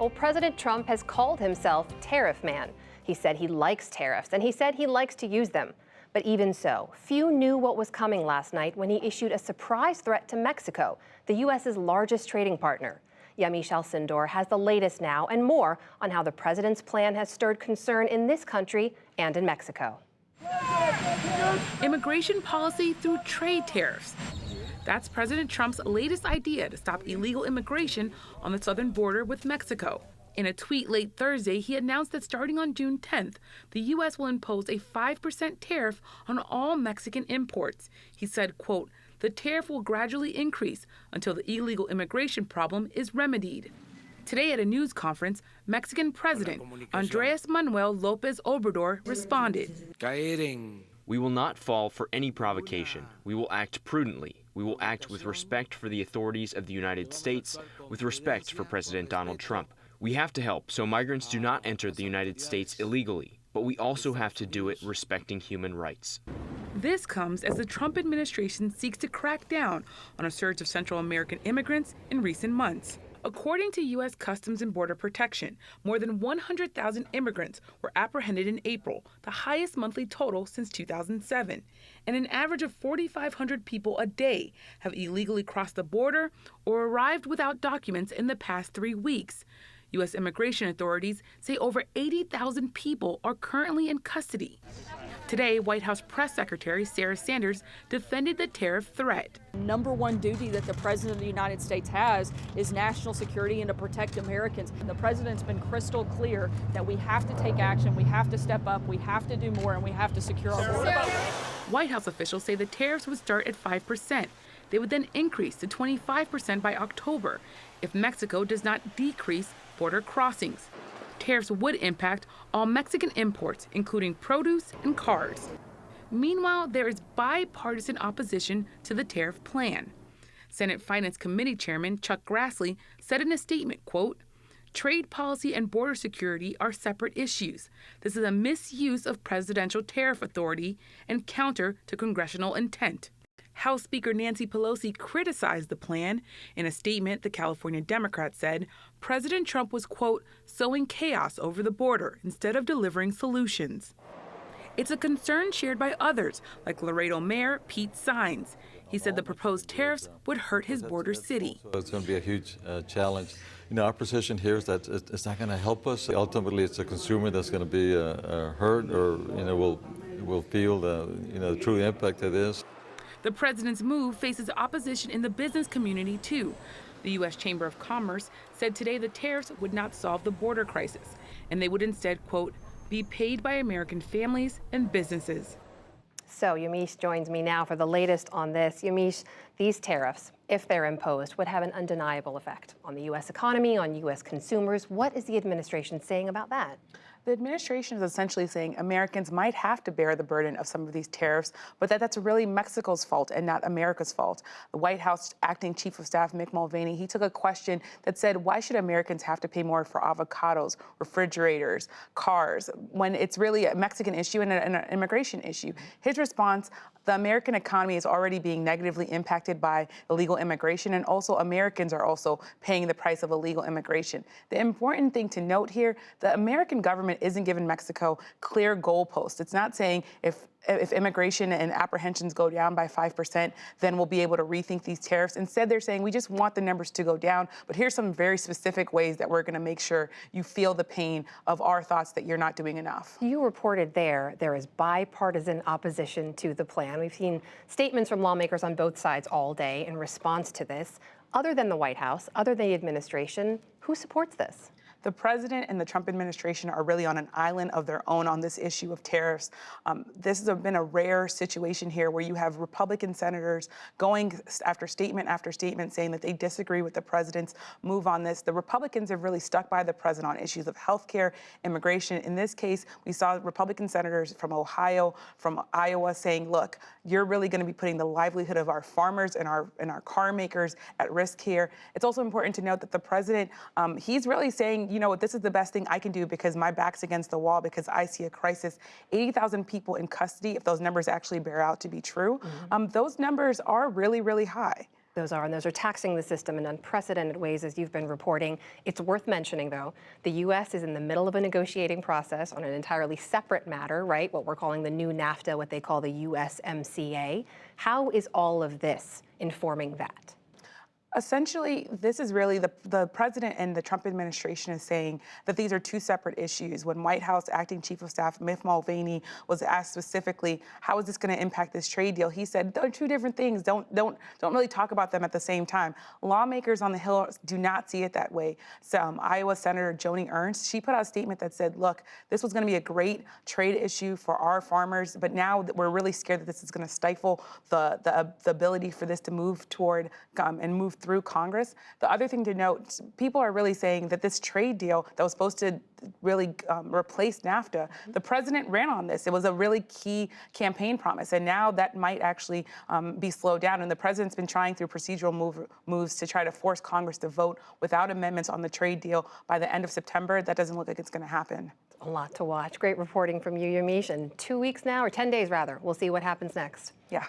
Well, President Trump has called himself Tariff Man. He said he likes tariffs, and he said he likes to use them. But even so, few knew what was coming last night when he issued a surprise threat to Mexico, the U.S.'s largest trading partner. Yamiche Alcindor has the latest now and more on how the president's plan has stirred concern in this country and in Mexico. Immigration policy through trade tariffs. That's President Trump's latest idea to stop illegal immigration on the southern border with Mexico. In a tweet late Thursday, he announced that starting on June 10th, the U.S. will impose a 5% tariff on all Mexican imports. He said, quote, "The tariff will gradually increase until the illegal immigration problem is remedied." Today at a news conference, Mexican President Andrés Manuel López Obrador responded. We will not fall for any provocation. We will act prudently. We will act with respect for the authorities of the United States, with respect for President Donald Trump. We have to help so migrants do not enter the United States illegally, but we also have to do it respecting human rights. This comes as the Trump administration seeks to crack down on a surge of Central American immigrants in recent months. According to U.S. Customs and Border Protection, more than 100,000 immigrants were apprehended in April, the highest monthly total since 2007. And an average of 4,500 people a day have illegally crossed the border or arrived without documents in the past 3 weeks. U.S. immigration authorities say over 80,000 people are currently in custody. Today, White House Press Secretary Sarah Sanders defended the tariff threat. Number one duty that the President of the United States has is national security and to protect Americans. And the President's been crystal clear that we have to take action, we have to step up, we have to do more, and we have to secure our border. White House officials say the tariffs would start at 5%. They would then increase to 25% by October if Mexico does not decrease border crossings. Tariffs would impact all Mexican imports, including produce and cars. Meanwhile, there is bipartisan opposition to the tariff plan. Senate Finance Committee Chairman Chuck Grassley said in a statement, quote, "Trade policy and border security are separate issues. This is a misuse of presidential tariff authority and counter to congressional intent." House Speaker Nancy Pelosi criticized the plan. In a statement, the California Democrat said President Trump was, quote, "sowing chaos over the border instead of delivering solutions." It's a concern shared by others, like Laredo Mayor Pete Sines. He said the proposed tariffs would hurt his border city. It's going to be a huge challenge. Our position here is that it's not going to help us. Ultimately, it's a consumer that's going to be hurt or, will feel the true impact of this. The president's move faces opposition in the business community, too. The U.S. Chamber of Commerce said today the tariffs would not solve the border crisis, and they would instead, quote, "be paid by American families and businesses." So Yamiche joins me now for the latest on this. Yamiche, these tariffs, if they're imposed, would have an undeniable effect on the U.S. economy, on U.S. consumers. What is the administration saying about that? The administration is essentially saying Americans might have to bear the burden of some of these tariffs, but that's really Mexico's fault and not America's fault. The White House acting chief of staff, Mick Mulvaney, he took a question that said, why should Americans have to pay more for avocados, refrigerators, cars, when it's really a Mexican issue and an immigration issue? His response, the American economy is already being negatively impacted by illegal immigration, and also Americans are also paying the price of illegal immigration. The important thing to note here, the American government isn't giving Mexico clear goalposts. It's not saying if immigration and apprehensions go down by 5%, then we'll be able to rethink these tariffs. Instead, they're saying we just want the numbers to go down, but here's some very specific ways that we're going to make sure you feel the pain of our thoughts that you're not doing enough. You reported there is bipartisan opposition to the plan. We've seen statements from lawmakers on both sides all day in response to this. Other than the White House, other than the administration, who supports this? The president and the Trump administration are really on an island of their own on this issue of tariffs. This has been a rare situation here where you have Republican senators going after statement saying that they disagree with the president's move on this. The Republicans have really stuck by the president on issues of health care, immigration. In this case, we saw Republican senators from Ohio, from Iowa saying, look, you're really going to be putting the livelihood of our farmers and our car makers at risk here. It's also important to note that the president, he's really saying, this is the best thing I can do because my back's against the wall because I see a crisis. 80,000 people in custody, if those numbers actually bear out to be true, those numbers are really, really high. Those are, and those are taxing the system in unprecedented ways, as you've been reporting. It's worth mentioning, though, the U.S. is in the middle of a negotiating process on an entirely separate matter, right? What we're calling the new NAFTA, what they call the USMCA. How is all of this informing that? Essentially, this is really the president and the Trump administration is saying that these are two separate issues. When White House Acting Chief of Staff Mick Mulvaney was asked specifically, how is this going to impact this trade deal? He said, they're two different things. Don't really talk about them at the same time. Lawmakers on the Hill do not see it that way. So, Iowa Senator Joni Ernst, she put out a statement that said, look, this was going to be a great trade issue for our farmers, but now we're really scared that this is going to stifle the ability for this to move toward and move through Congress. The other thing to note, people are really saying that this trade deal that was supposed to really replace NAFTA, the president ran on this. It was a really key campaign promise, and now that might actually be slowed down. And the president's been trying through procedural moves to try to force Congress to vote without amendments on the trade deal by the end of September. That doesn't look like it's going to happen. A lot to watch. Great reporting from you, Yamiche. In 2 weeks now, or 10 days rather, we'll see what happens next. Yeah.